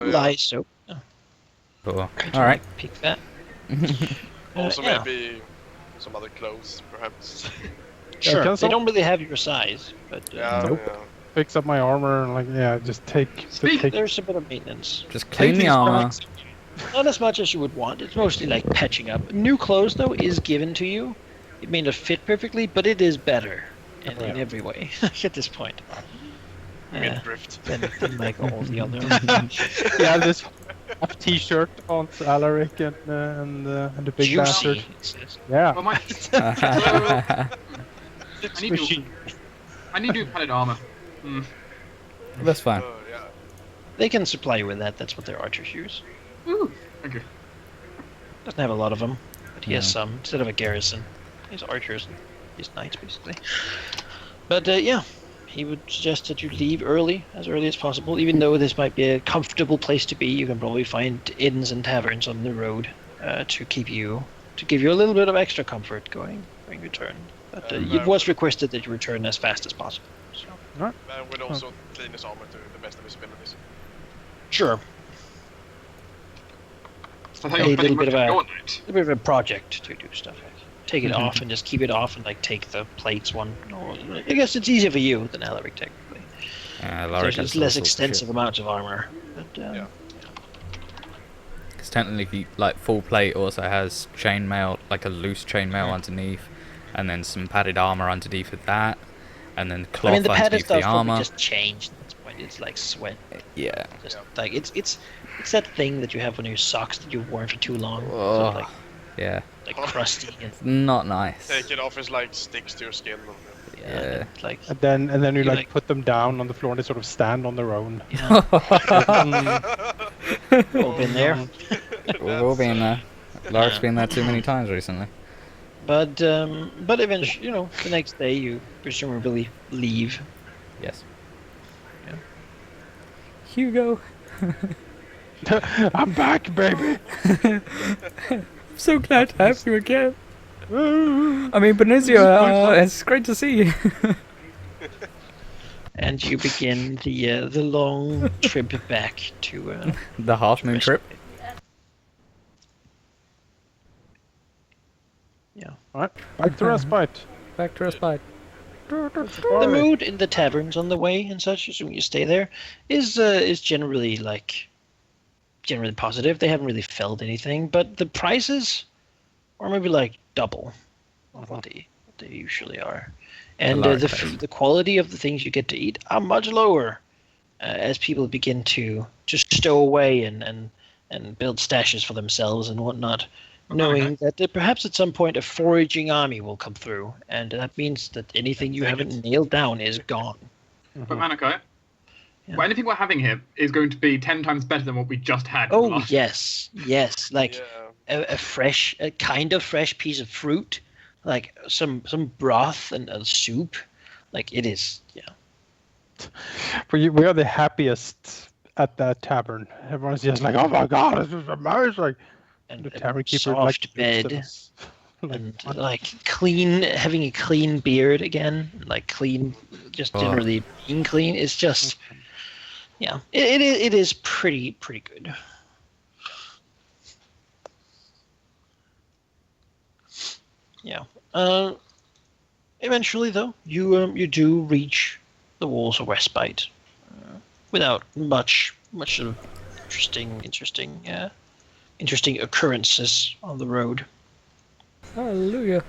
Lie so. Cool. All right. Pick that. Also, yeah. maybe some other clothes, perhaps. Sure. can They don't really have your size, but Yeah, Nope. yeah. Fix up my armor and just take there's a bit of maintenance. Just clean the these armor. bags. Not as much as you would want. It's mostly like patching up. New clothes, though, is given to you. It may not fit perfectly, but it is better in every way at this point. Mid-drift. Than like all the other. Yeah, this t-shirt on Alaric and the big bastard. Juicy. It says. Yeah. Well, I need new padded armor. That's fine. Yeah. They can supply you with that. That's what their archers use. Ooh, thank you. Doesn't have a lot of them, but he has some. Instead of a garrison, he's archers. He's knights, basically. But yeah, he would suggest that you leave as early as possible. Even though this might be a comfortable place to be, you can probably find inns and taverns on the road to give you a little bit of extra comfort going return. But it was requested that you return as fast as possible. So. Right. And would also clean his armor to the best of his abilities. Sure. So A little bit of a project to do stuff like take it off and just keep it off and like take the plates one. I guess it's easier for you than Alaric technically. It's less extensive amounts of armor. But, Because technically, like full plate also has chainmail, like a loose chainmail underneath, and then some padded armor underneath of that, and then cloth the padded underneath stuff the armor. probably just changed. That's why it's like sweat. Yeah. Just like it's that thing that you have on your socks that you've worn for too long. Oh, So, like, yeah. like crusty and Not nice. Take it off, it's like sticks to your skin. Yeah. like And then you like- put them down on the floor and they sort of stand on their own. all been there. We've all been there. Lark's been there too many times recently. But eventually, the next day you presumably leave. Yes. Yeah. Hugo. I'm back, baby. I'm so glad to have you again. I mean, Benicio, it's great to see you. And you begin the long trip back to The half moon trip. Yeah. Alright, back to respite. Back to respite. The mood in the taverns on the way and such, assuming you stay there, is generally positive. They haven't really felt anything, but the prices are maybe like double of what they usually are, and the quality of the things you get to eat are much lower as people begin to just stow away and build stashes for themselves and whatnot. Knowing that perhaps at some point a foraging army will come through, and that means that anything you haven't nailed down is gone. But Manako, anything we're having here is going to be 10 times better than what we just had. Oh yes, like a kind of fresh piece of fruit, like some broth and a soup, like it is. Yeah. We are the happiest at that tavern. Everyone's just like, oh my god, this is amazing. And The tavern keeper soft bed, and having a clean beard again, like clean, just generally being clean is just, it is pretty good. Yeah. Eventually, though, you do reach the walls of Respite without much sort of interesting occurrences on the road. Hallelujah.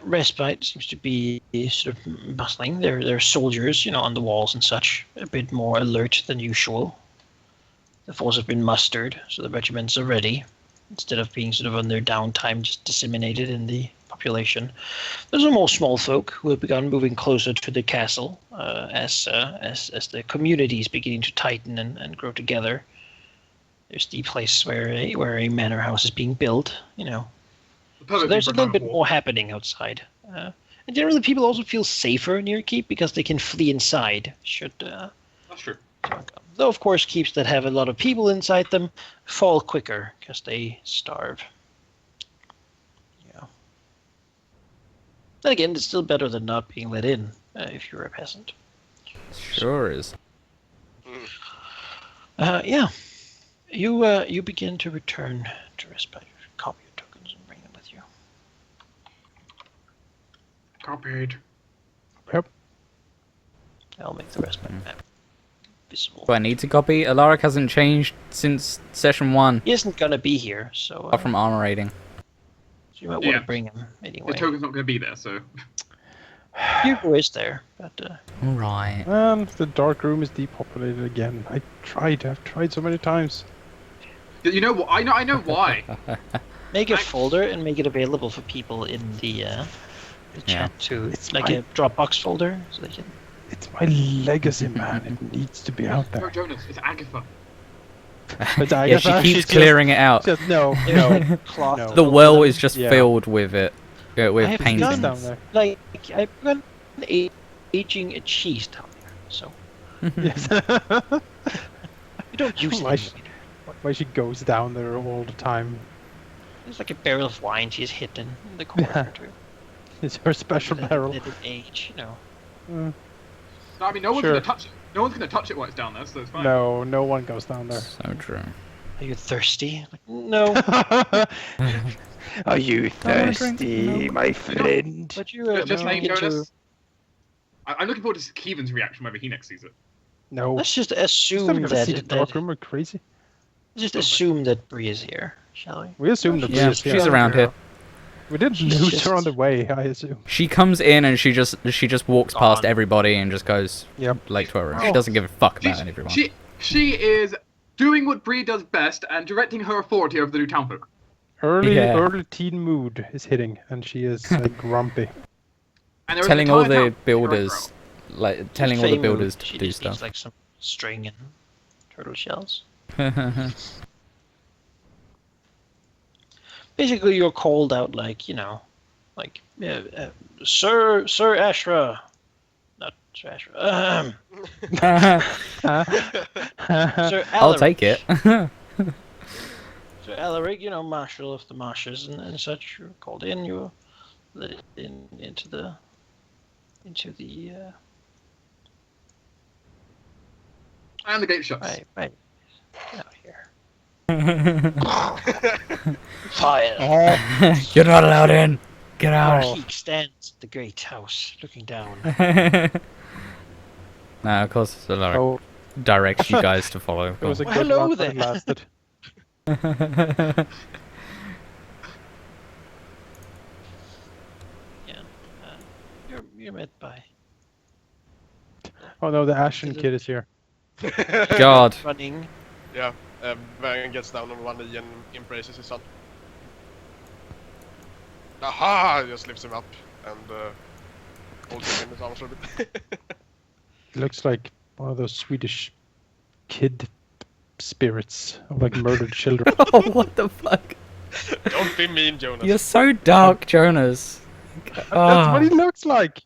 Respite seems to be sort of bustling. There are soldiers, on the walls and such, a bit more alert than usual. The force have been mustered, so the regiments are ready, instead of being sort of on their downtime, just disseminated in the population. There's some more small folk who have begun moving closer to the castle as the community is beginning to tighten and grow together. There's the place where a manor house is being built, So there's a little bit more happening outside. And generally, people also feel safer near keep because they can flee inside. That's true. Though, of course, keeps that have a lot of people inside them fall quicker because they starve. Yeah. Then again, it's still better than not being let in if you're a peasant. Sure is. Yeah. You begin to return to respite. Copy your tokens and bring them with you. Copied. Yep. I'll make the respite map visible. Do I need to copy? Alaric hasn't changed since session 1, He isn't gonna be here, so, apart from armor rating. so you might want Yeah. to bring him The anyway. token's not going to be there, so. Hugo is there, but Right. And the dark room is depopulated again. I've tried so many times. You know what? I know why. make a I- folder and make it available for people in the chat too. It's like a Dropbox folder, so they can. It's my legacy, man. It needs to be out No, there. Jonas, it's Agatha. But Yeah, she keeps just- clearing it out. Just, no, There's no. cloth. No. The well is just Yeah. filled with it, with I have paintings. done- down there. Like I've got aging a cheese down there, so Yes. we don't use Why it. sh- Why she goes down there all the time? There's like a barrel of wine she's hidden in the corner. to It's her special barrel. Let it age, you know. Mm. No, I mean, no one's Sure. going to touch it. No one's going to touch it while it's down there, so it's fine. No, no one goes down there. So true. Are you thirsty? Like, no. Are you wanna drink? thirsty, my friend? But you Just make saying, it to- Jonas. I'm looking forward to Keevan's reaction whenever he next sees it. No. Let's just Still assume never see the that, dark room. Are crazy. just assume that Bree is here, shall we? We assume that Yeah, Bria's she's here. around here. We didn't She's lose just- her on the way, I assume. She comes in and she just walks past Gone. everybody and just goes Yep. late to her room. She Oh. doesn't give a fuck She's- about everyone. She is doing what Bree does best and directing her authority over the new townfolk. Yeah. Early teen mood is hitting, and she is grumpy. And there is an Telling all entire the town- builders, like telling all the Fame builders move, she to do just needs, stuff. like some string and turtle shells. Basically, you're called out like, you know, like, Sir Ashra. Not Sir Ashra. Sir I'll Alaric. take it. Sir Alaric, you know, Marshal of the Marshes and such. You're called in, you're let into the And the gate shuts. right out here. Fire. Oh, You're not allowed in. Get out. Oh. Peak stands at the great house, looking down. No, of course, Alaric oh, directs you guys to follow. it was a Well, good hello run, but it there. lasted. You're met by Oh no, the Ashen kid is here. God. running. Yeah, Varian gets down on one knee and embraces his son. Aha! Just lifts him up and holds him in his arms for a bit. It looks like one of those Swedish kid spirits of like murdered children. Oh, what the fuck? Don't be mean, Jonas. You're so dark, Jonas. That's what he looks like.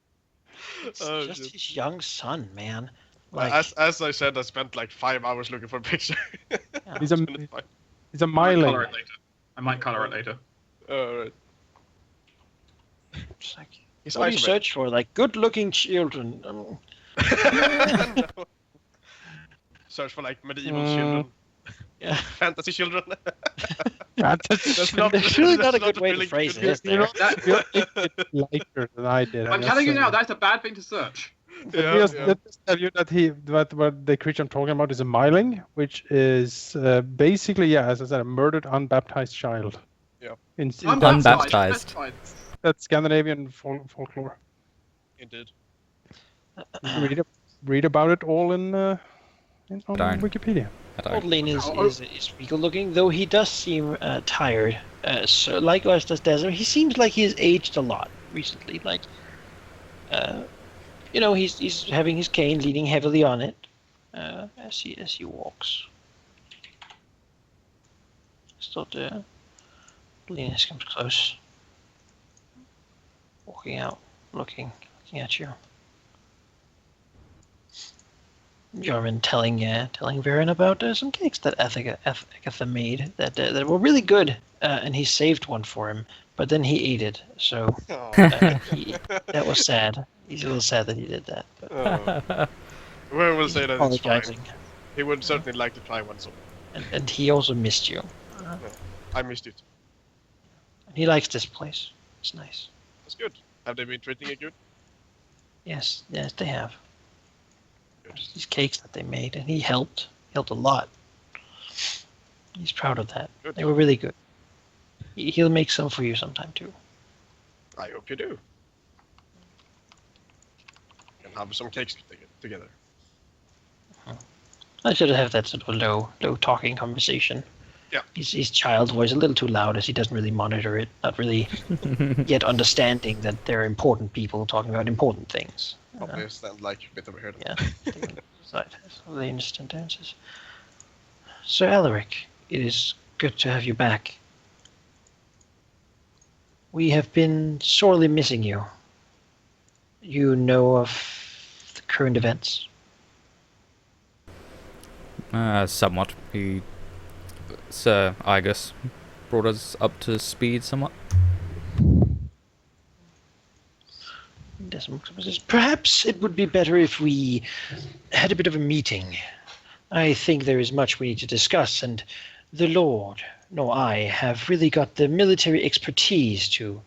It's Oh, just shit. his young son, man. Well, Like, as I said, I spent like 5 hours looking for a picture. yeah. He's a It's fine. he's a I might myling. colour it later. I might colour it later. Alright. It's like, He's what do you isolated. search for? Like good-looking children. No. Search for like medieval Mm. children, Yeah. fantasy children. That's not- There's really not a that's good way really to phrase good. it, is You there? know, you're lighter than I did. I'm telling you now, that's a bad thing to search. Yeah, Let yeah. me just tell you that what the creature I'm talking about is a myling, which is basically, yeah, as I said, a murdered unbaptized child. Yeah. In Unbaptized. that's Scandinavian folklore. Indeed. Read about it all on Don't. Wikipedia. I Old don't. Lane is regal looking, though he does seem tired. So likewise does Desert. He seems like he has aged a lot recently. Like, you know, he's having his cane, leaning heavily on it, as he walks. Still, Linus comes close, walking out, looking at you. Jorman telling Varen about some cakes that Agatha made that were really good, and he saved one for him, but then he ate it. So that was sad. He's a little sad that he did that. But We will say that it's fine. apologizing. He would certainly like to try one soon. And he also missed you. I missed it. And he likes this place. It's nice. That's good. Have they been treating you good? Yes, they have. Good. These cakes that they made, and he helped a lot. He's proud of that. Good. They were really good. He'll make some for you sometime too. I hope you do. And have some cakes together. I should have that sort of low talking conversation. Yeah. His child voice a little too loud as he doesn't really monitor it, not really yet understanding that they're important people talking about important things. Probably stand like a bit over here. Yeah. So they understand answers. Sir Alaric, it is good to have you back. We have been sorely missing you. You know of the current events? Somewhat. Sir Igus brought us up to speed somewhat. Perhaps it would be better if we had a bit of a meeting. I think there is much we need to discuss, and the Lord, nor I, have really got the military expertise to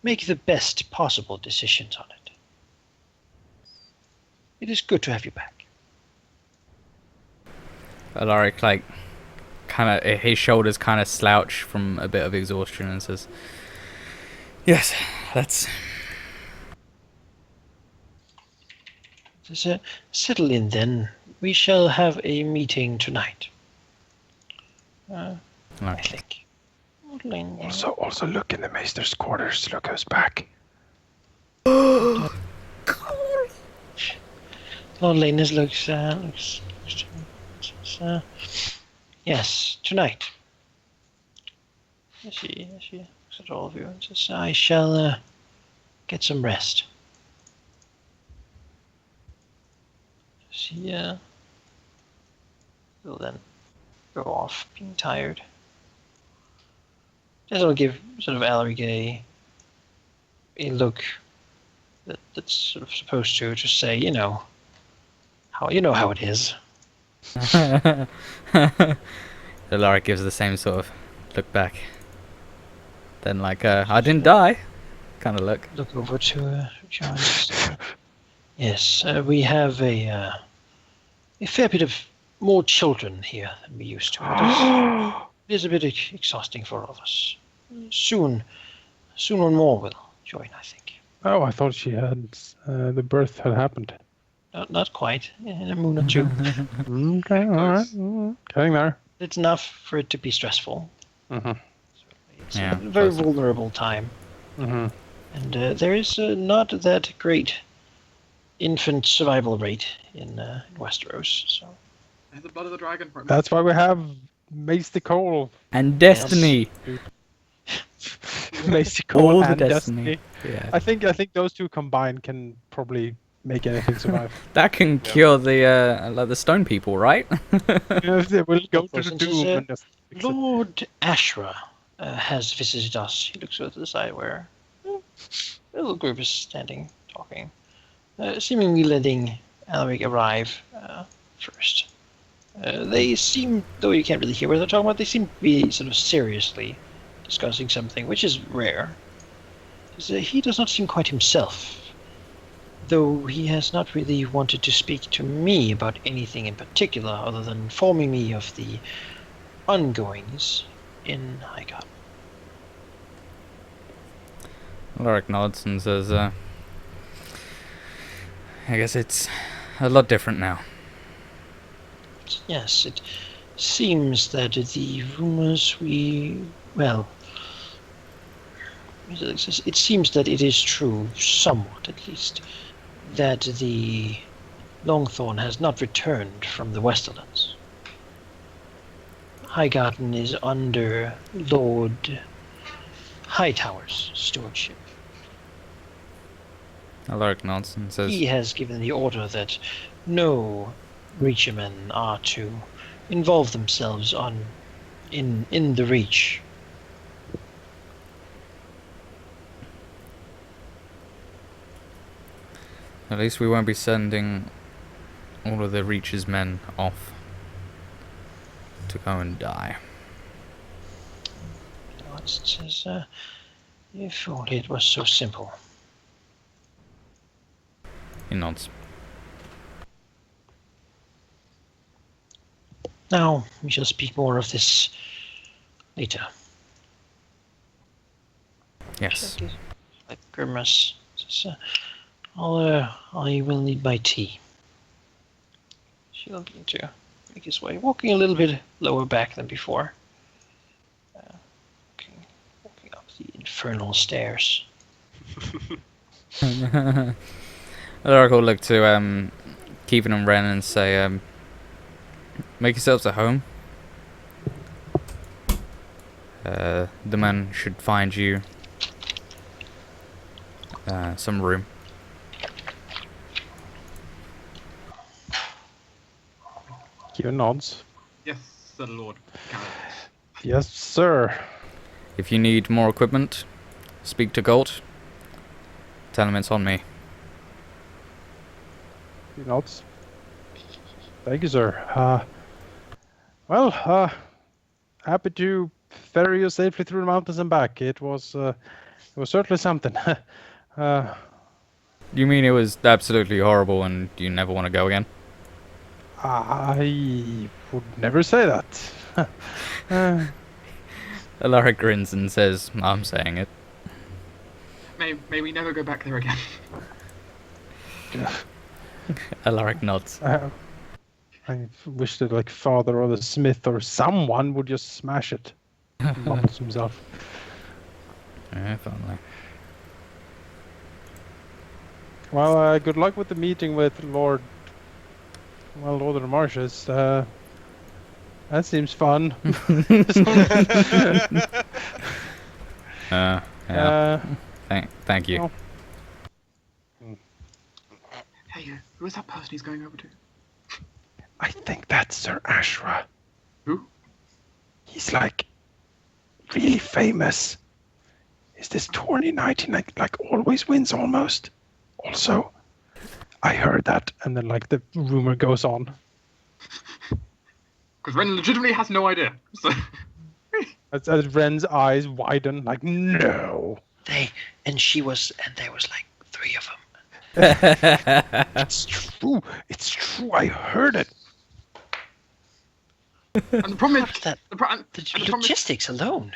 make the best possible decisions on it. It is good to have you back. Alaric, like, kind of, his shoulders kind of slouch from a bit of exhaustion and says, "Yes, let's Settle in then. We shall have a meeting tonight. I think. Also look in the Maester's quarters. Look who's back. Lord Lanus looks yes, tonight. She looks at all of you and says, I shall get some rest. She will then go off, being tired. This will give sort of Alaric a look that's sort of supposed to just say, you know how it is. Alaric gives the same sort of look back. Then, like, I didn't die kind of look. Look over to John. Yes, we have a fair bit of more children here than we used to. It is a bit exhausting for all of us. Soon one more will join, I think. Oh, I thought she had the birth had happened. Not quite. In a moon or two. Okay, all right. Getting there. It's enough for it to be stressful. Mm-hmm. It's Yeah, a very possible. vulnerable time. Mm-hmm. And there is not that great infant survival rate in Westeros. So The blood of the dragon. That's why we have Mace the Cole. And Destiny! Mace the Cole All the and Destiny. Destiny. Yeah. I think those two combined can probably make anything survive. That can cure the like the stone people, right? They will go to the Since doom it's, and just fix it. Lord Ashra has visited us. He looks over to the side where a little group is standing, talking, seemingly letting Alaric arrive first. They seem, though you can't really hear what they're talking about, they seem to be sort of seriously discussing something, which is rare. He does not seem quite himself, though he has not really wanted to speak to me about anything in particular other than informing me of the ongoings in Highgarden. Alaric nods and says, I guess it's a lot different now. Yes, it seems that the rumors it seems that it is true, somewhat at least, that the Longthorn has not returned from the Westerlands. Highgarden is under Lord Hightower's stewardship. Alaric nods and says, He has given the order that no Reachermen are to involve themselves in the Reach. at least we won't be sending all of the Reacher's men off to go and die. It says, if only it was so simple. He nods. Now, we shall speak more of this later. Yes. Like grimace. Says, I will need my tea. She'll begin to make his way, walking a little bit lower back than before. Walking up the infernal stairs. Alaric will look to Kevin and Ren and say, make yourselves at home. The men should find you some room. Kieran nods. Yes, Sir Lord. Yes, sir. If you need more equipment, speak to Gold. Tell him it's on me. He nods. Thank you, sir. Happy to ferry you safely through the mountains and back. It was certainly something. You mean it was absolutely horrible and you never want to go again? I would never say that. Alaric grins and says, I'm saying it. May we never go back there again. Alaric nods. I wish that like Father or the Smith or someone would just smash it. Mumbles himself. Yeah, finally. Well, good luck with the meeting with Lord of the Marshes. That seems fun. Yeah. Thank you. Well, Hey, who is that person he's going over to? I think that's Sir Ashra. Who? He's like really famous. Is this tourney night? He like always wins almost. Also, I heard that, and then like the rumor goes on. Because Ren legitimately has no idea. So. As Ren's eyes widen, like no. And there was like 3 of them. It's true. It's true. I heard it. And the problem is How did that? the problem is, Logistics alone.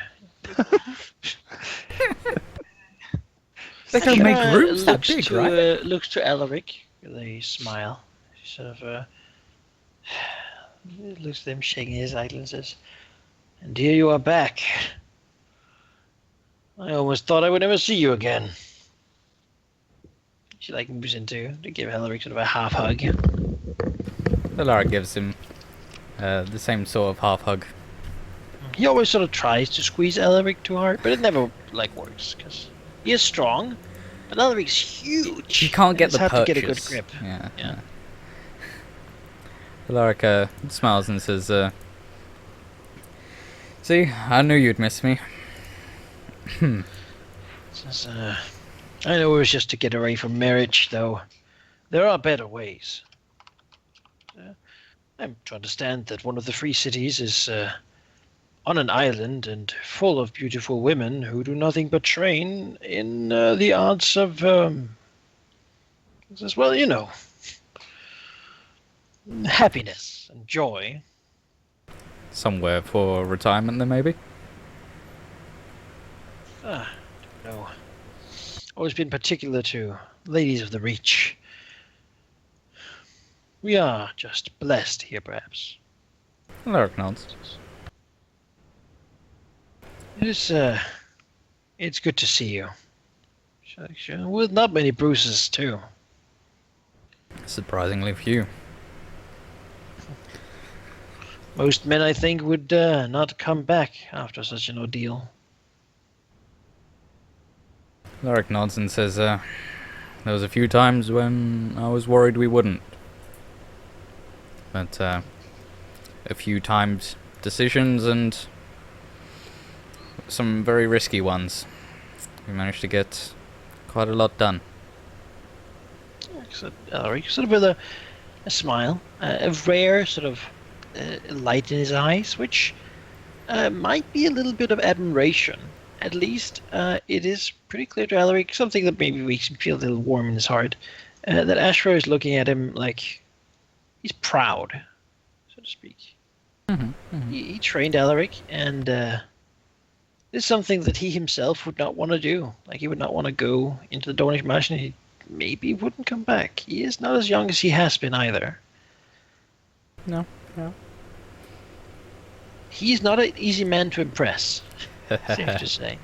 They don't make rooms that big, right? Looks to Alaric with a smile. She sort of looks at him, shaking his idol, and says, "And here you are back. I almost thought I would never see you again." She like moves into to give Alaric sort of a half hug. Alaric gives him the same sort of half hug. He always sort of tries to squeeze Alaric too hard, but it never like works because he is strong, but Alaric's huge. You can't get it's the hard purchase. to get a good grip. Yeah. Alaric smiles and says, "See, I knew you'd miss me." Says, I know it was just to get away from marriage, though. There are better ways. I'm to understand that one of the free cities is on an island and full of beautiful women who do nothing but train in the arts of, says, well, you know, happiness and joy. Somewhere for retirement, then maybe. Don't know. Always been particular to ladies of the Reach. We are just blessed here, perhaps. Alaric nods. It's good to see you. Sure, with not many bruises, too. Surprisingly few. Most men, I think, would not come back after such an ordeal. Alaric nods and says, there was a few times when I was worried we wouldn't. But a few times decisions and some very risky ones. We managed to get quite a lot done. Alaric, sort of with a smile, a rare sort of light in his eyes, which might be a little bit of admiration. At least it is pretty clear to Alaric, something that maybe makes him feel a little warm in his heart, that Ashra is looking at him like he's proud, so to speak. He trained Alaric, and it's something that he himself would not want to do. Like, he would not want to go into the Dornish Marsh, and he maybe wouldn't come back. He is not as young as he has been either. No. He's not an easy man to impress, safe to say.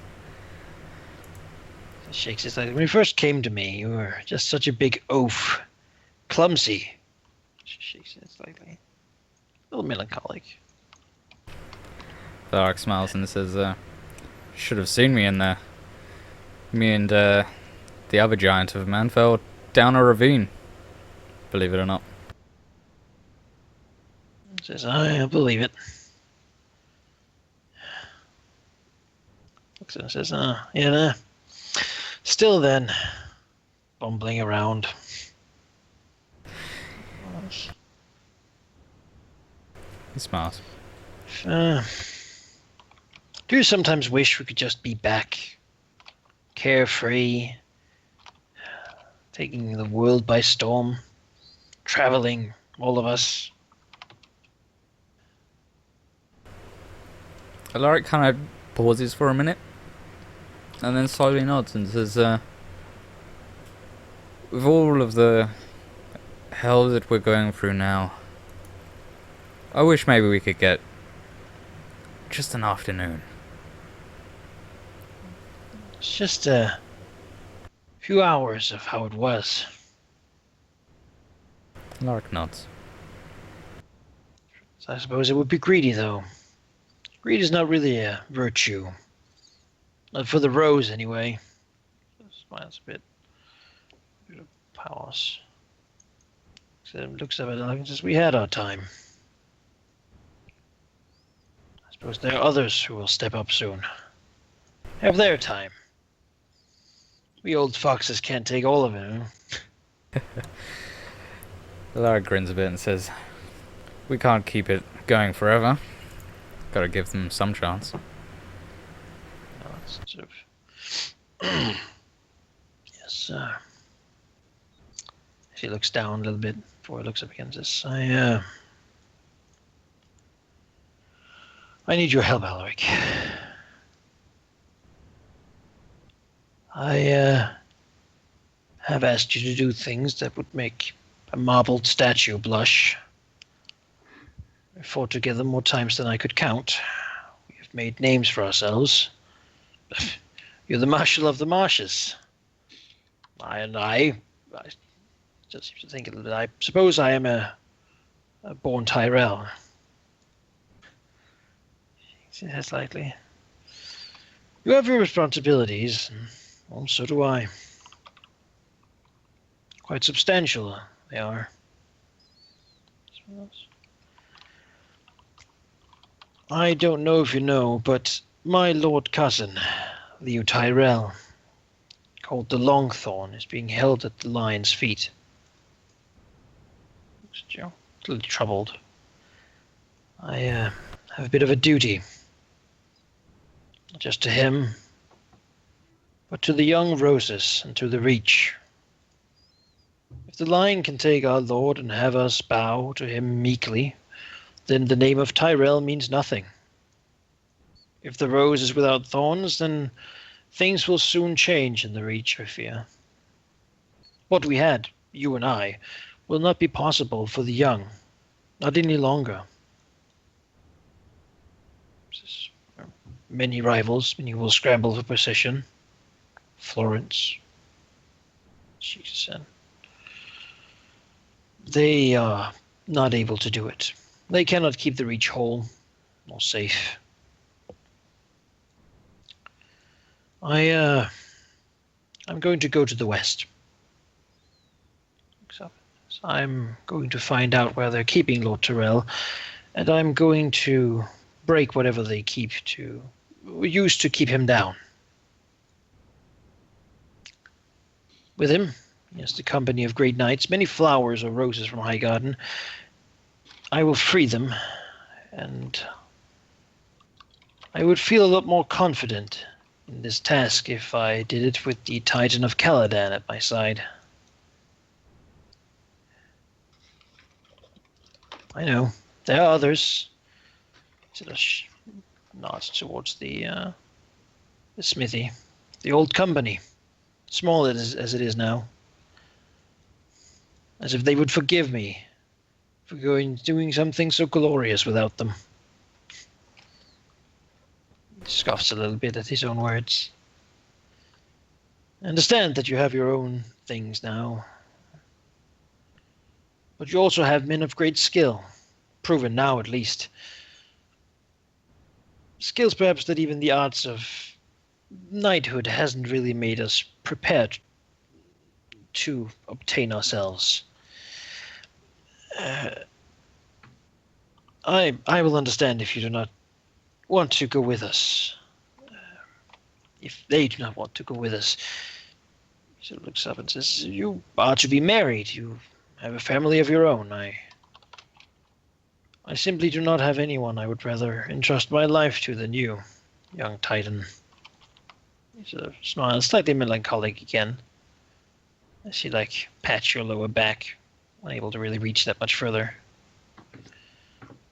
He shakes his head. When you first came to me, you were just such a big oaf. Clumsy. She shakes it slightly. A little melancholic. Alaric smiles and says, should have seen me in there. Me and the other giant of a man fell down a ravine. Believe it or not. He says, I believe it. Looks at him and says, yeah, still then, bumbling around. He smiles. Do you sometimes wish we could just be back, carefree, taking the world by storm, traveling, all of us? Alaric kind of pauses for a minute, and then slowly nods and says, with all of the hell that we're going through now, I wish maybe we could get just an afternoon. It's just a few hours of how it was. Alaric nods. So I suppose it would be greedy, though. Greed is not really a virtue. Not for the rose, anyway. Smiles a bit. A bit of pause. So looks at it and says, we had our time. I suppose there are others who will step up soon. Have their time. We old foxes can't take all of it, huh? Alaric grins a bit and says, we can't keep it going forever. Gotta give them some chance. Sort of. Yes, she looks down a little bit before he looks up again and says, I need your help, Alaric. I have asked you to do things that would make a marbled statue blush. We fought together more times than I could count. We have made names for ourselves. You're the Marshal of the Marshes. I just seem to think a little bit. I suppose I am a born Tyrell. She says slightly. You have your responsibilities, and well, so do I. Quite substantial, they are. I don't know if you know, but my lord cousin, Leo Tyrell, called the Longthorn, is being held at the lion's feet. Joe, a little troubled. I have a bit of a duty. Not just to him, but to the young roses and to the Reach. If the lion can take our lord and have us bow to him meekly, then the name of Tyrell means nothing. If the rose is without thorns, then things will soon change in the Reach, I fear. What we had, you and I, will not be possible for the young, not any longer. Many rivals, many will scramble for position. Florence, she said. They are not able to do it. They cannot keep the Reach whole or safe. I'm going to go to the west. I'm going to find out where they're keeping Lord Tyrell, and I'm going to break whatever they use to keep him down. With him, he has the company of great knights, many flowers or roses from Highgarden. I will free them, and I would feel a lot more confident in this task if I did it with the Titan of Caladan at my side. I know there are others. Sort of nods towards the smithy, the old company, small as it is now. As if they would forgive me for doing something so glorious without them. He scoffs a little bit at his own words. I understand that you have your own things now, but you also have men of great skill, proven now at least. Skills perhaps that even the arts of knighthood hasn't really made us prepared to obtain ourselves. I will understand if you do not want to go with us. If they do not want to go with us. He sort of looks up and says, you are to be married. You have a family of your own. I simply do not have anyone I would rather entrust my life to than you, young Titan. He sort of smiles, slightly melancholic again, as he pats your lower back, unable to really reach that much further.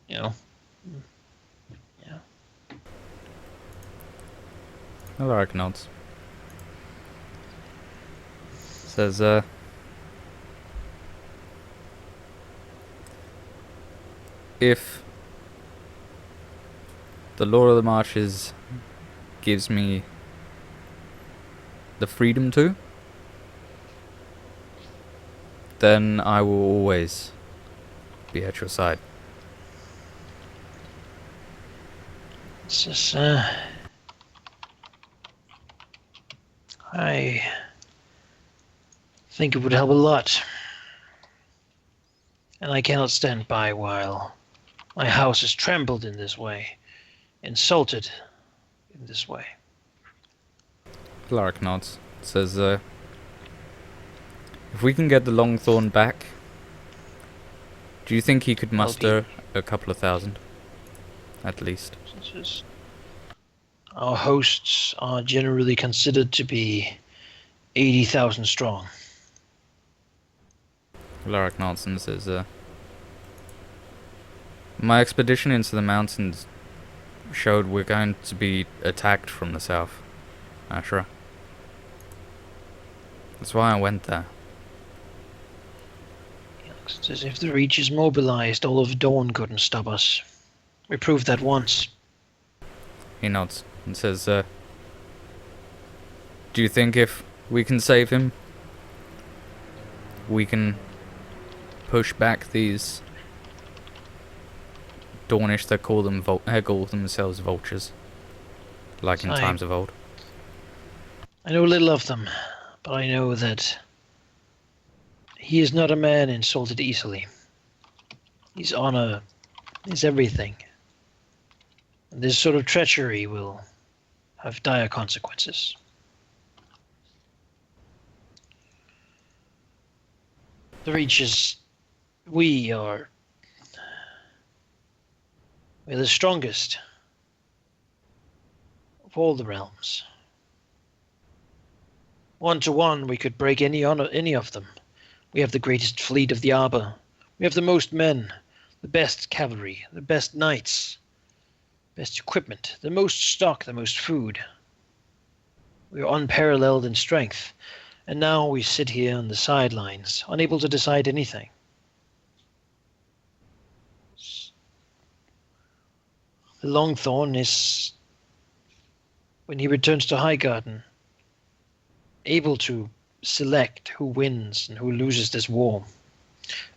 Yeah. Alaric nods. Says, if the Lord of the Marshes gives me the freedom to, then I will always be at your side. It's just, I think it would help a lot. And I cannot stand by while my house is trampled in this way, insulted in this way. Alaric nods. Says, if we can get the Longthorn back, do you think he could muster a couple of thousand? At least. Our hosts are generally considered to be 80,000 strong. Alaric nods and says, my expedition into the mountains showed we're going to be attacked from the south, Ashra. That's why I went there. It's as if the Reach is mobilized. All of Dawn couldn't stop us. We proved that once. He nods and says, do you think if we can save him, we can push back these Dornish that call themselves vultures, like in times of old? I know little of them, but I know that he is not a man insulted easily. His honor is everything. And this sort of treachery will have dire consequences. The Reaches, we're the strongest of all the realms. 1-to-1, we could break any of them. We have the greatest fleet of the Arbor. We have the most men, the best cavalry, the best knights, best equipment, the most stock, the most food. We are unparalleled in strength, and now we sit here on the sidelines, unable to decide anything. The Longthorn is, when he returns to Highgarden, able to select who wins and who loses this war.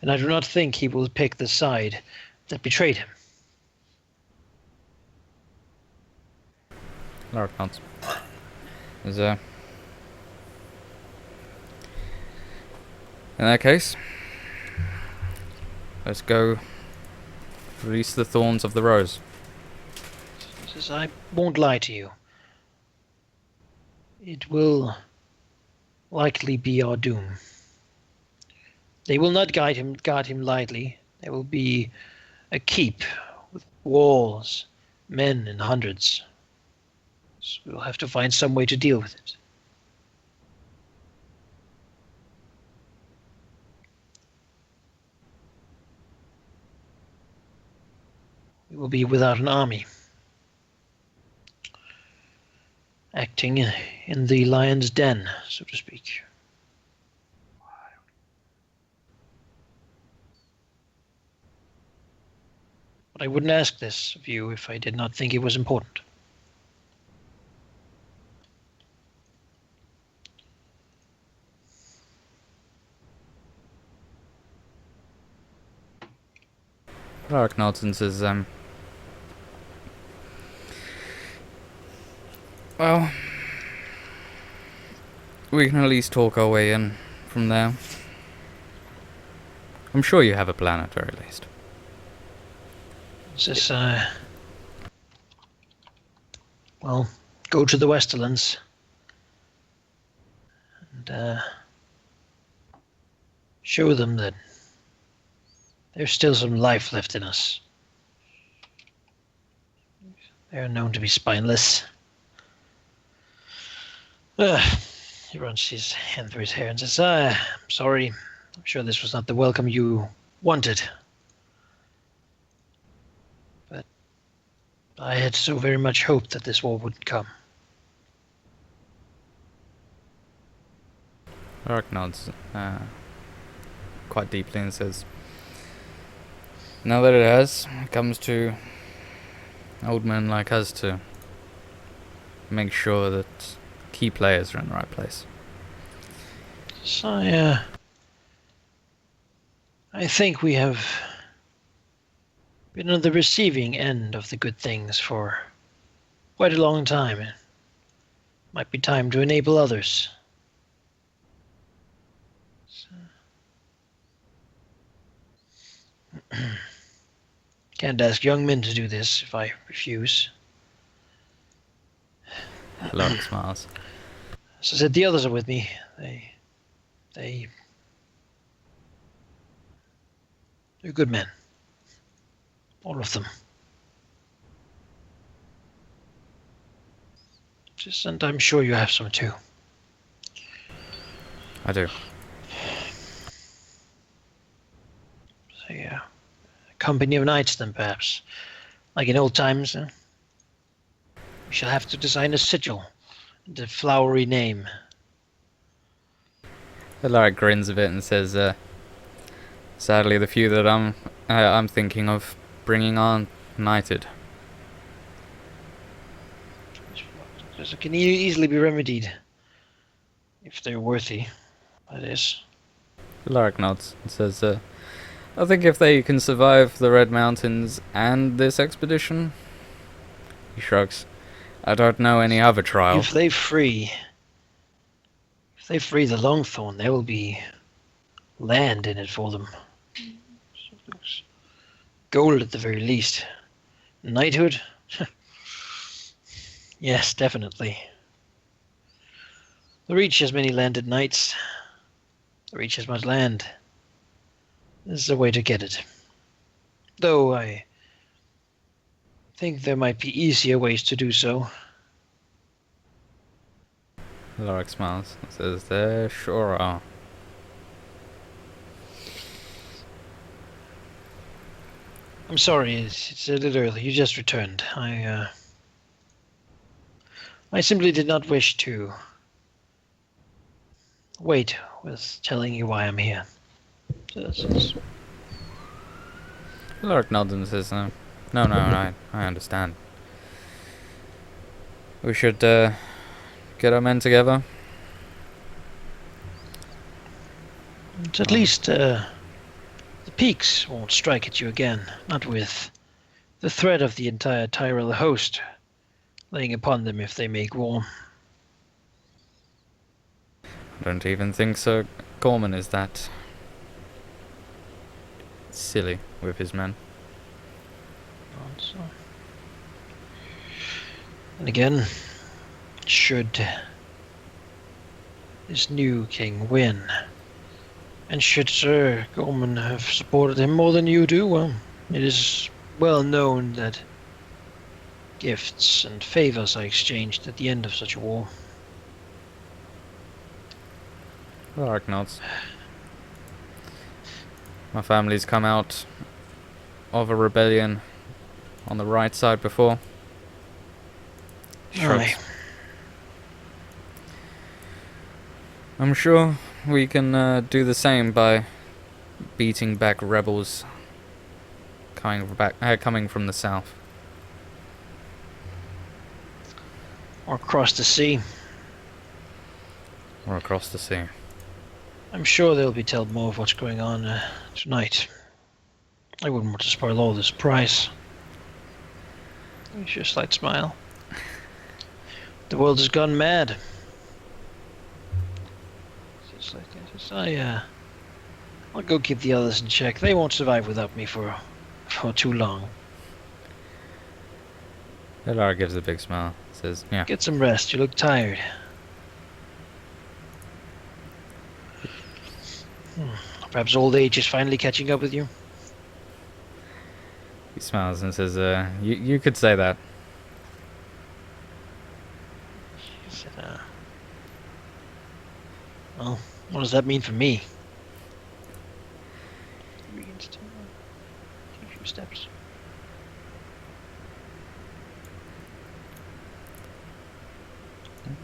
And I do not think he will pick the side that betrayed him. Alaric nods. In that case, let's go release the thorns of the rose. I won't lie to you. It will likely be our doom. They will not guard him lightly. There will be a keep with walls, men in hundreds. So we'll have to find some way to deal with it. We will be without an army. Acting in the lion's den, so to speak. But I wouldn't ask this of you if I did not think it was important. Alaric nods and says, well, we can at least talk our way in from there. I'm sure you have a plan at very least. Says, well, go to the Westerlands and show them that there's still some life left in us. They're known to be spineless. He runs his hand through his hair and says, I'm sorry. I'm sure this was not the welcome you wanted. But I had so very much hoped that this war wouldn't come. Alaric nods quite deeply and says, now that it has, it comes to old men like us to make sure that key players are in the right place. So, I think we have been on the receiving end of the good things for quite a long time. It might be time to enable others. Can't ask young men to do this if I refuse. Alaric smiles. As I said, the others are with me. They're good men. All of them. And I'm sure you have some too. I do. So, yeah. A company of knights then, perhaps. Like in old times. We shall have to design a sigil. And a flowery name. Alaric grins a bit and says, sadly the few that I'm thinking of bringing on knighted. It can easily be remedied. If they're worthy, that is. Alaric nods and says, I think if they can survive the Red Mountains and this expedition, he shrugs. I don't know any other trial. If they free the Longthorn, there will be land in it for them. Gold at the very least. Knighthood? Yes, definitely. The Reach has many landed knights. The Reach has much land. This is a way to get it. Though I think there might be easier ways to do so. Alaric smiles and says, there sure are. I'm sorry, it's a little early. You just returned. I simply did not wish to wait with telling you why I'm here. Alaric nods and says, no, I understand. We should get our men together. At least the peaks won't strike at you again, not with the threat of the entire Tyrell host laying upon them if they make war. I don't even think Sir Gorman is that silly with his men. And again, should this new king win, and should Sir Gorman have supported him more than you do, well, it is well known that gifts and favors are exchanged at the end of such a war. Alaric nods. My family's come out of a rebellion on the right side before. Shrugs. Aye. I'm sure we can do the same by beating back rebels coming from the south. Or across the sea. Or across the sea. I'm sure they'll be told more of what's going on tonight. I wouldn't want to spoil all the surprise. It's just a slight smile. The world has gone mad. Just like I'll go keep the others in check. They won't survive without me for too long. Elara gives a big smile. Says, yeah. Get some rest. You look tired. Perhaps old age is finally catching up with you. He smiles and says, you could say that. He said, well, what does that mean for me? He begins to take a few steps. And,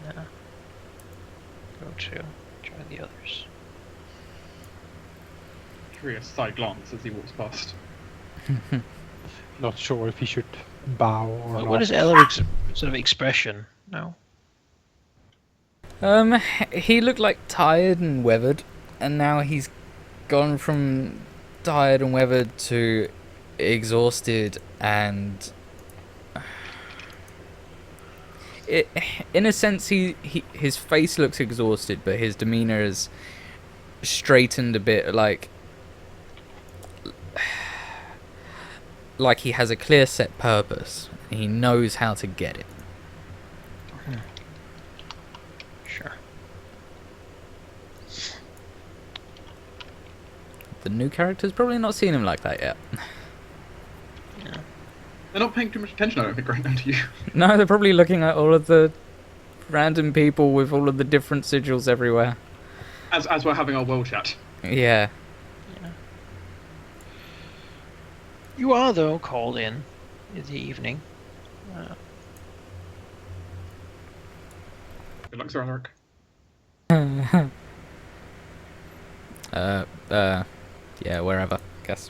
go to join the others. Curious side glance as he walks past. Not sure if he should bow or not. What is Elric's sort of expression? No. He looked like tired and weathered, and now he's gone from tired and weathered to exhausted and... in a sense, his face looks exhausted, but his demeanor is straightened a bit, like he has a clear set purpose. He knows how to get it. Sure. The new character's probably not seen him like that yet. They're not paying too much attention, I don't think, right now to you. No, they're probably looking at all of the random people with all of the different sigils everywhere. As we're having our world chat. Yeah. You are, though, called in the evening. Good luck, Sir Alaric. Yeah, wherever, guess.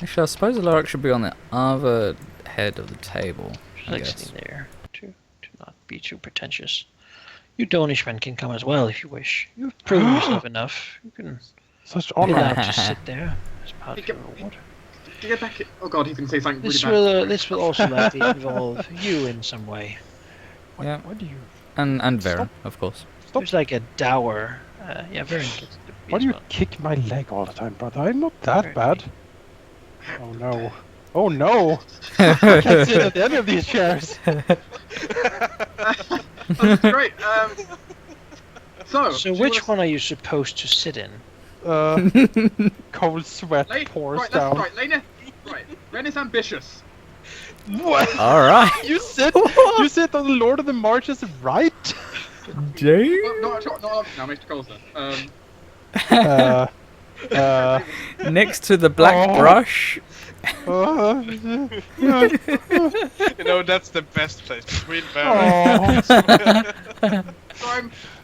Actually, I suppose Alaric should be on the other head of the table, I Like guess. sitting there to not be too pretentious. You Dornishmen can come as well if you wish. You've proven yourself enough. You can Such be honor. allowed to sit there as part of your reward. To get back... Oh god, he's going to say something This really will bad. this will also likely involve you in some way. Yeah. Why do you? And Varen, of course. Stop. There's like a dower. Yeah, Varen gets to be Why as do you well. kick my leg all the time, brother? I'm not that Very bad. Oh no. Oh no! I can't sit at any of these chairs. That's great. So Which one are you supposed to sit in? Cold sweat pours right, down. Right, Lena. Right, Ren is ambitious. What? Alright. You sit on the Lord of the Marches, right? Jay? Well, not now, Mr. Colster. Next to the black Oh. brush. You know, that's the best place between Baron.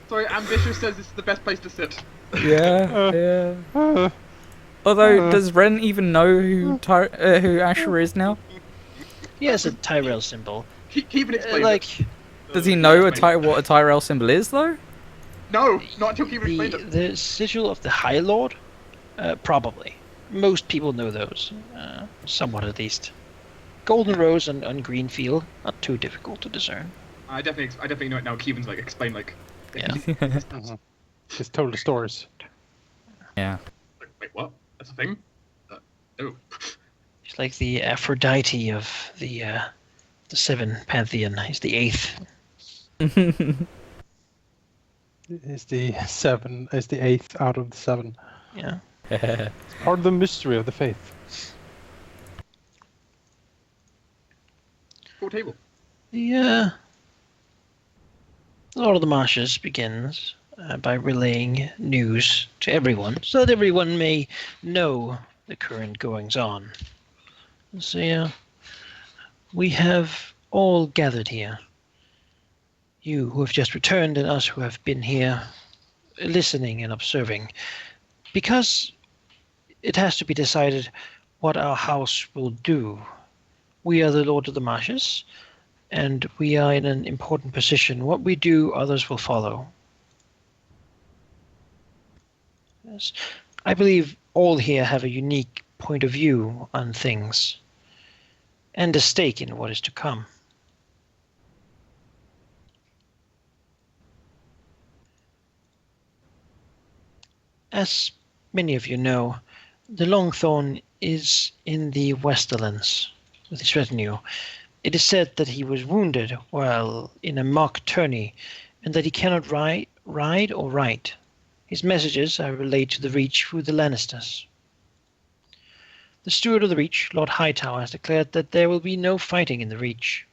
Sorry, ambitious says this is the best place to sit. Yeah. Although, does Ren even know who Asher is now? He has a Tyrell symbol. Keep it explained. Like Does he know what a Tyrell symbol is, though? No, not until Keep it explained it. the sigil of the High Lord. Probably. Most people know those, somewhat at least. Golden Rose and Green Field, not too difficult to discern. I definitely know it now. Keevan's like explained like. Yeah. Just told the stories. Yeah. Wait, what? That's a thing? Oh. He's like the Aphrodite of the seven pantheon. He's the eighth. Is the eighth out of the seven. Yeah. Part of the mystery of the faith. Full table. The Lord of the Marshes begins by relaying news to everyone, so that everyone may know the current goings on. So, we have all gathered here. You who have just returned and us who have been here listening and observing. Because it has to be decided what our house will do. We are the Lord of the Marshes, and we are in an important position. What we do, others will follow. Yes. I believe all here have a unique point of view on things, and a stake in what is to come. As many of you know, the Longthorn is in the Westerlands with his retinue. It is said that he was wounded while in a mock tourney, and that he cannot ride or write. His messages are relayed to the Reach through the Lannisters. The steward of the Reach, Lord Hightower, has declared that there will be no fighting in the Reach.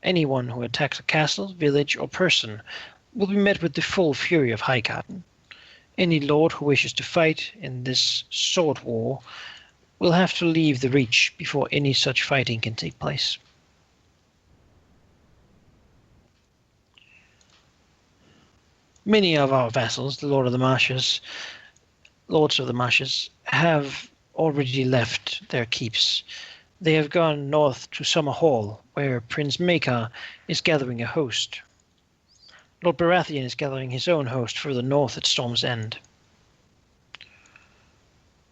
Anyone who attacks a castle, village, or person will be met with the full fury of Highgarden. Any lord who wishes to fight in this sword war will have to leave the Reach before any such fighting can take place. Many of our vassals, the Lords of the Marshes, have already left their keeps. They have gone north to Summerhall, where Prince Maekar is gathering a host. Lord Baratheon is gathering his own host further north at Storm's End.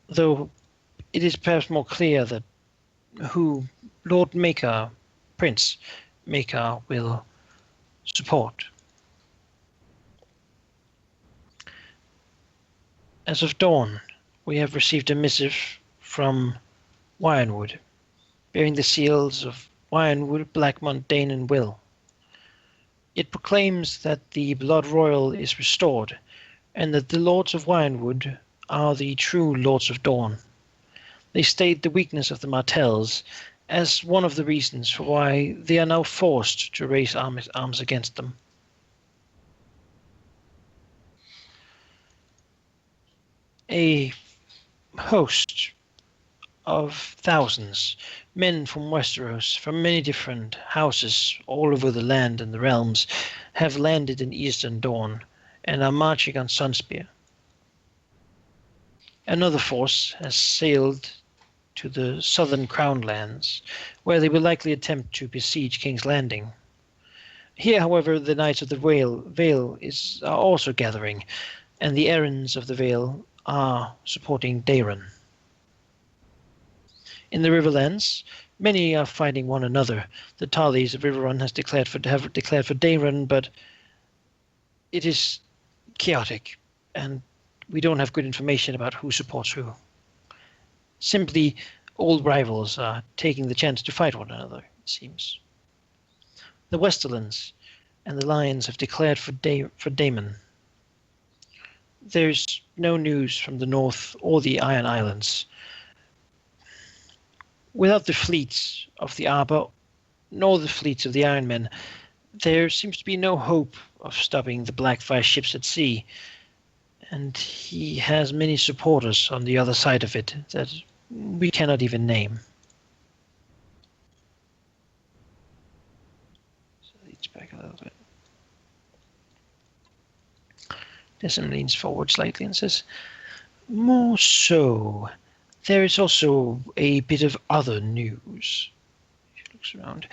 Though it is perhaps more clear that who Lord Maekar, Prince Maekar, will support. As of dawn, we have received a missive from Ironwood, bearing the seals of Ironwood, Blackmont, Dane, and Will. It proclaims that the blood royal is restored, and that the Lords of Ironwood are the true Lords of Dawn. They state the weakness of the Martells as one of the reasons for why they are now forced to raise arms against them. A host of thousands, men from Westeros, from many different houses all over the land and the realms, have landed in Eastern Dawn and are marching on Sunspear. Another force has sailed to the southern Crown Lands, where they will likely attempt to besiege King's Landing. Here, however, the Knights of the Vale are also gathering, and the Errands of the Vale are supporting Daeron. In the Riverlands, many are fighting one another. The Tarleys of Riverrun have declared for Daeron, but it is chaotic, and we don't have good information about who supports who. Simply, old rivals are taking the chance to fight one another, it seems. The Westerlands and the Lions have declared for Daemon. There's no news from the north or the Iron Islands. Without the fleets of the Arbor, nor the fleets of the Iron Men, there seems to be no hope of stopping the Blackfire ships at sea, and he has many supporters on the other side of it that we cannot even name. So it's back a little bit. Desmond leans forward slightly and says, "More so. There is also a bit of other news." She looks around.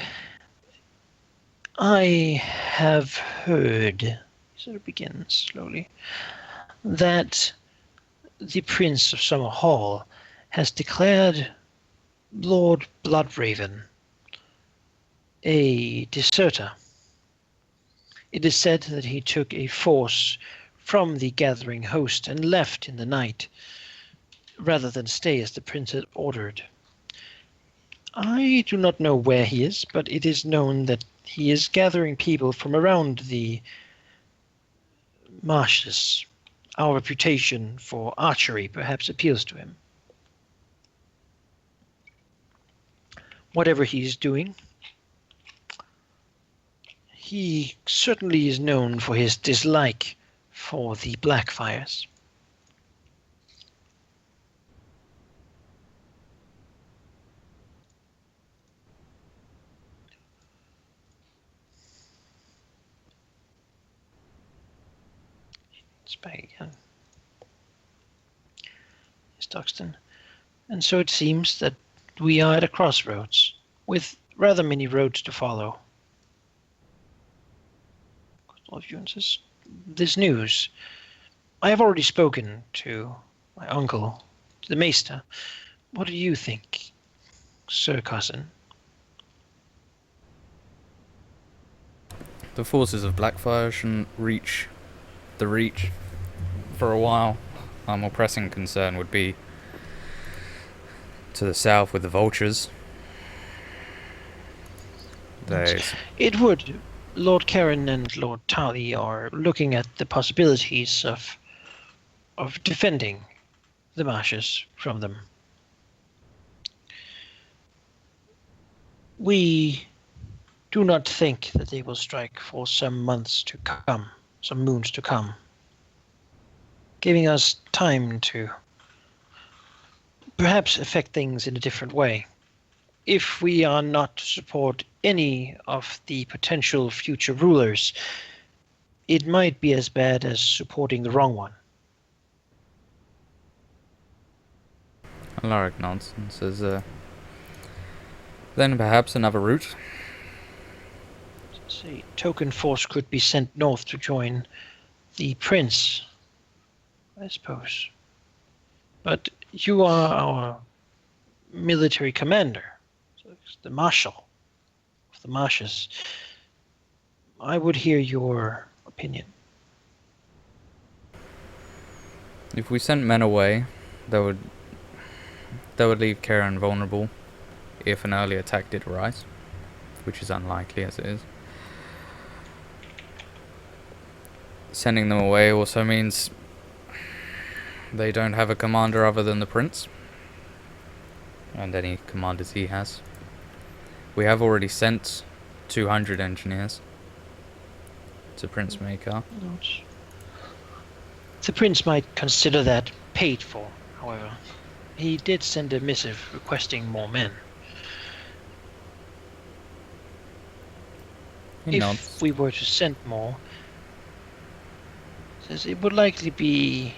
"I have heard," he sort of begins slowly, "that the Prince of Summerhall has declared Lord Bloodraven a deserter. It is said that he took a force from the gathering host and left in the night. rather than stay as the prince had ordered. I do not know where he is, but it is known that he is gathering people from around the marshes. Our reputation for archery perhaps appeals to him. Whatever he is doing, he certainly is known for his dislike for the Blackfires. It's back again. Stockston. And so it seems that we are at a crossroads, with rather many roads to follow. This news. I have already spoken to my uncle, to the Maester. What do you think, Sir Cousin? The forces of Blackfire shouldn't reach the Reach for a while. Our more pressing concern would be to the south with the Vultures. It would. Lord Karen and Lord Tali are looking at the possibilities of defending the marshes from them. We do not think that they will strike for some months to come, some moons to come, giving us time to perhaps affect things in a different way. If we are not to support any of the potential future rulers, it might be as bad as supporting the wrong one. Alaric nods and says, then perhaps another route. A token force could be sent north to join the prince, I suppose. But you are our military commander, so the marshal of the marshes. I would hear your opinion. If we sent men away, that would leave Karen vulnerable if an early attack did arise, which is unlikely as it is. Sending them away also means they don't have a commander other than the prince, and any commanders he has. We have already sent 200 engineers to Prince Maker. The prince might consider that paid for, however. He did send a missive requesting more men. If we were to send more, says it would likely be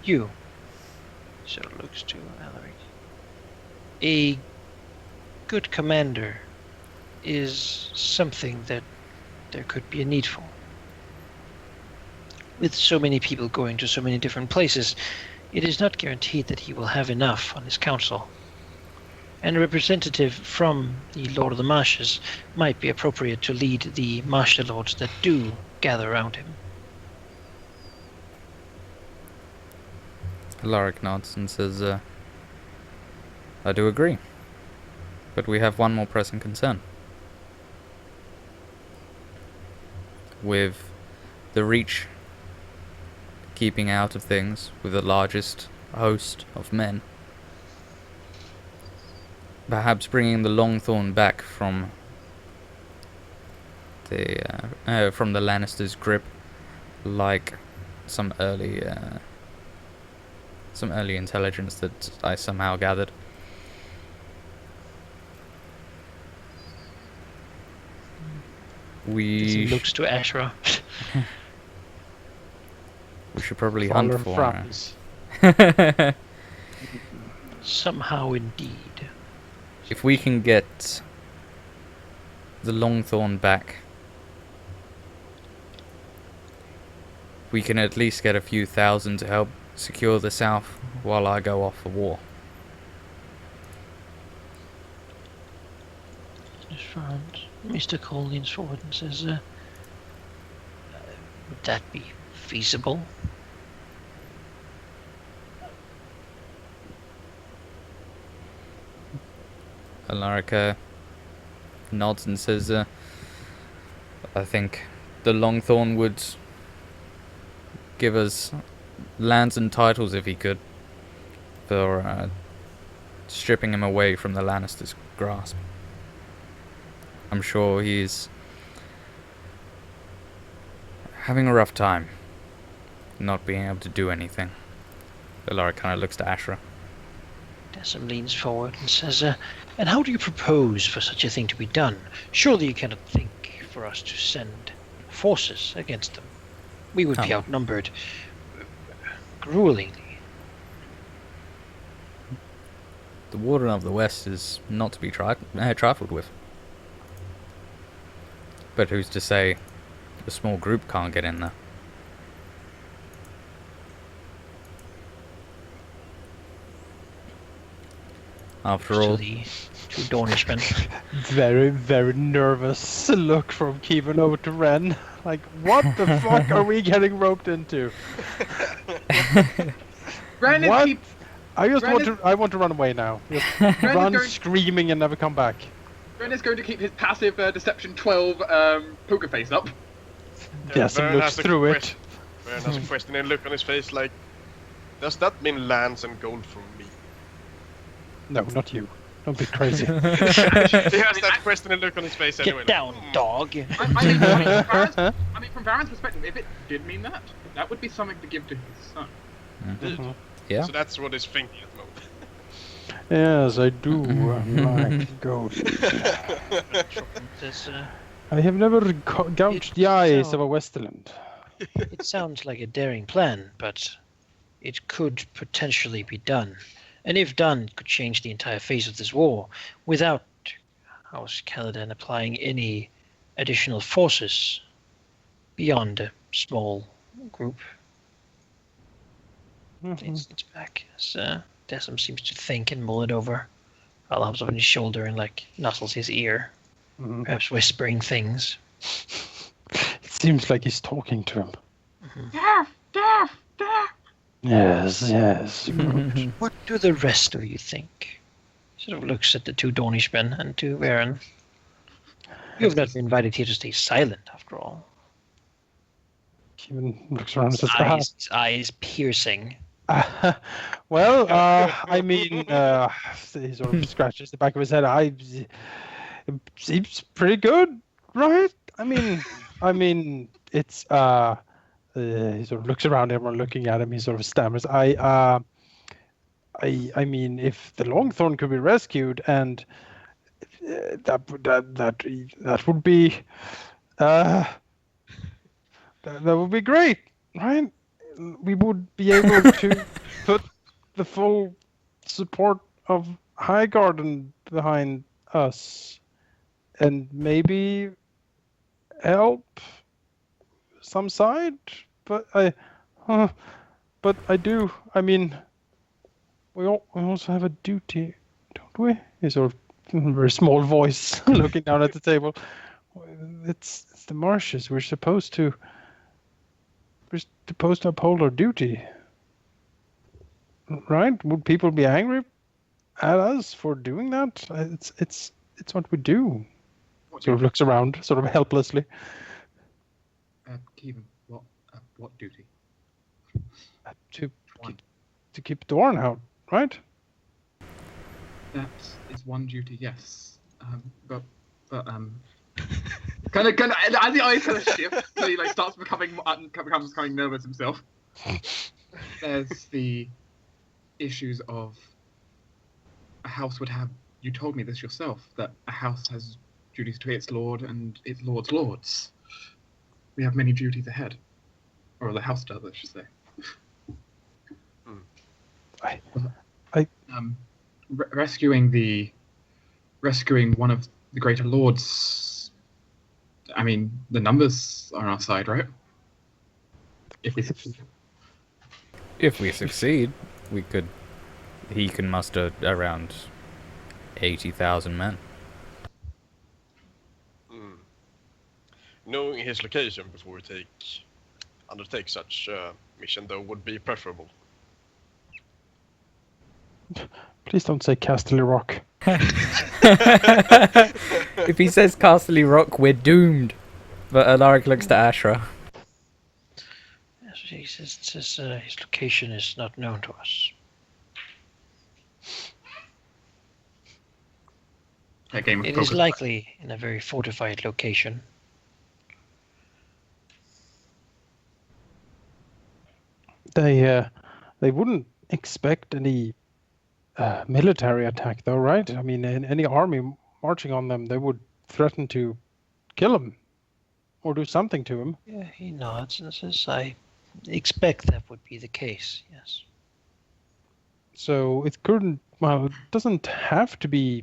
you. So it looks to Alaric. A good commander is something that there could be a need for. With so many people going to so many different places, it is not guaranteed that he will have enough on his council. And a representative from the Lord of the Marshes might be appropriate to lead the martial lords that do gather around him. Alaric nods and says, I do agree. But we have one more pressing concern. With the Reach keeping out of things with the largest host of men, perhaps bringing the Longthorn back from the Lannisters' grip, like some early intelligence that I somehow gathered. It looks to Ashra. We should probably hunt for her. Somehow indeed. If we can get the Longthorn back, we can at least get a few thousand to help secure the south while I go off for war. Mr. Cole leans forward and says, would that be feasible? Alaric nods and says, I think the Longthorn would give us lands and titles if he could for stripping him away from the Lannisters' grasp. I'm sure he's having a rough time not being able to do anything. Alaric kind of looks to Ashra. Decim leans forward and says, and how do you propose for such a thing to be done? Surely you cannot think for us to send forces against them. We would be outnumbered gruelingly. The Warden of the West is not to be trifled with. But who's to say a small group can't get in there? After all, The two Dornishmen. Very, very nervous look from Kevin over to Ren. Like, what the fuck are we getting roped into? Ren is What? keep. I just Ren want is- to. I want to run away now. Just Ren run is going. screaming and never come back. Ren is going to keep his passive deception 12 poker face up. Yes, and Vern looks has a through it. question- Vern has a questioning look on his face like, does that mean lands and gold for me? No, not you. Don't be crazy. He has that questioning look on his face anyway. Get down, dog. I mean, from Varen's perspective, if it did mean that, that would be something to give to his son. Mhm. yeah. So that's what he's thinking at the moment. Yes, I do like gold. Says, I have never gouged the eyes of a Westerland. it sounds like a daring plan, but it could potentially be done. And if done, it could change the entire face of this war without House Caladan applying any additional forces beyond a small group. It's back as Decim seems to think and mull it over. Rahal hops up on his shoulder and nuzzles his ear, Mhm. perhaps whispering things. It seems like he's talking to him. Death! Death! Death! Yes, yes. What do the rest of you think? Sort of looks at the two Dornishmen and to Varen. You have not been invited here to stay silent, after all. Kevin looks around and His says, his eyes piercing. well, I mean, he sort of scratches the back of his head. It seems pretty good, right? I mean, it's, he sort of looks around, everyone looking at him, he sort of stammers. I mean, if the Longthorn could be rescued, and that would be, that would be great, right? We would be able to put the full support of Highgarden behind us, and maybe help some side. But I do. I mean, we also have a duty, don't we? He sort of, in a very small voice, looking down at the table. It's the marshes. We're supposed to uphold our duty, right? Would people be angry at us for doing that? It's what we do. Sort of looks around, sort of helplessly. Kevin, what duty? To keep Dorn out, right? That is one duty, yes. But kind of as the eyes kind of shift, so he starts becomes nervous himself. There's the issues of a house would have. You told me this yourself, that a house has duties to its lord and its lord's lords. We have many duties ahead, or the house does, I should say. Rescuing one of the greater lords. I mean, the numbers are on our side, right? If we succeed, he can muster around 80,000 men. Knowing his location before we undertake such mission, though, would be preferable. Please don't say Casterly Rock. If he says Castle Rock, we're doomed. But Alaric looks to Ashra. Yes, he says his location is not known to us. A game of It poker. is likely in a very fortified location. They wouldn't expect any military attack, though, right? I mean, any army marching on them, they would threaten to kill him or do something to him. Yeah, he nods and says, I expect that would be the case, yes. So it couldn't. Well, it doesn't have to be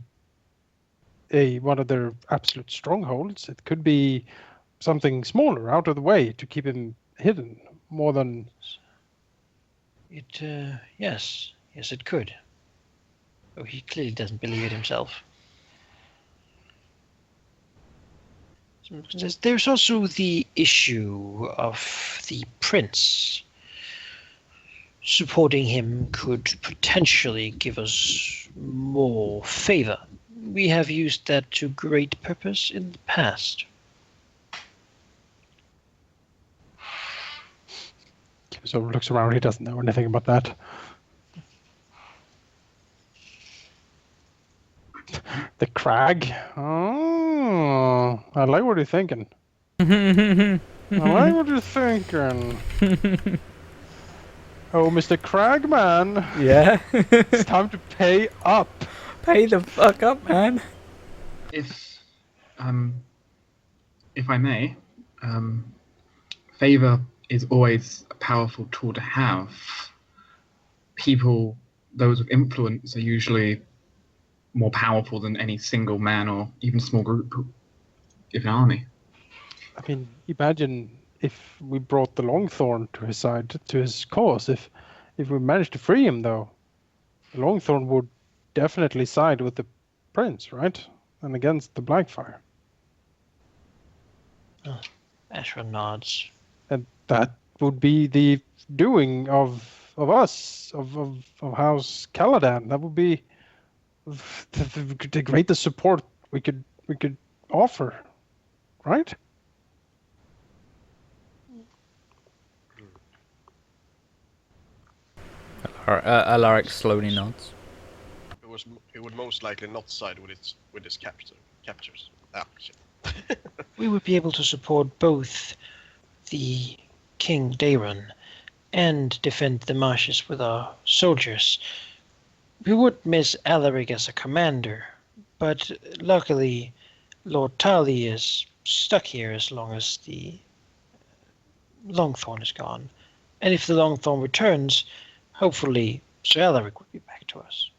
one of their absolute strongholds. It could be something smaller, out of the way, to keep him hidden more than. Yes, it could. Oh, he clearly doesn't believe it himself. There's also the issue of the prince. Supporting him could potentially give us more favor. We have used that to great purpose in the past. So looks around. He doesn't know anything about that. The crag. Oh, I like what you're thinking. I like what you're thinking. Oh, Mr. Cragman, Yeah. it's time to pay up. Pay the fuck up, man. If I may, favor is always a powerful tool to have. People, those with influence, are usually more powerful than any single man or even small group of an army. I mean, imagine if we brought the Longthorn to his side, to his cause. If we managed to free him, though, the Longthorn would definitely side with the prince, right? And against the Blackfire. Ashra nods. And that would be the doing of us, of House Caladan. That would be the greatest support we could offer, right? Alaric slowly nods. He would most likely not side with his captors. Ah, shit. We would be able to support both the King Daron and defend the marshes with our soldiers. We would miss Alaric as a commander, but luckily Lord Tali is stuck here as long as the Longthorn is gone. And if the Longthorn returns, hopefully Sir Alaric will be back to us.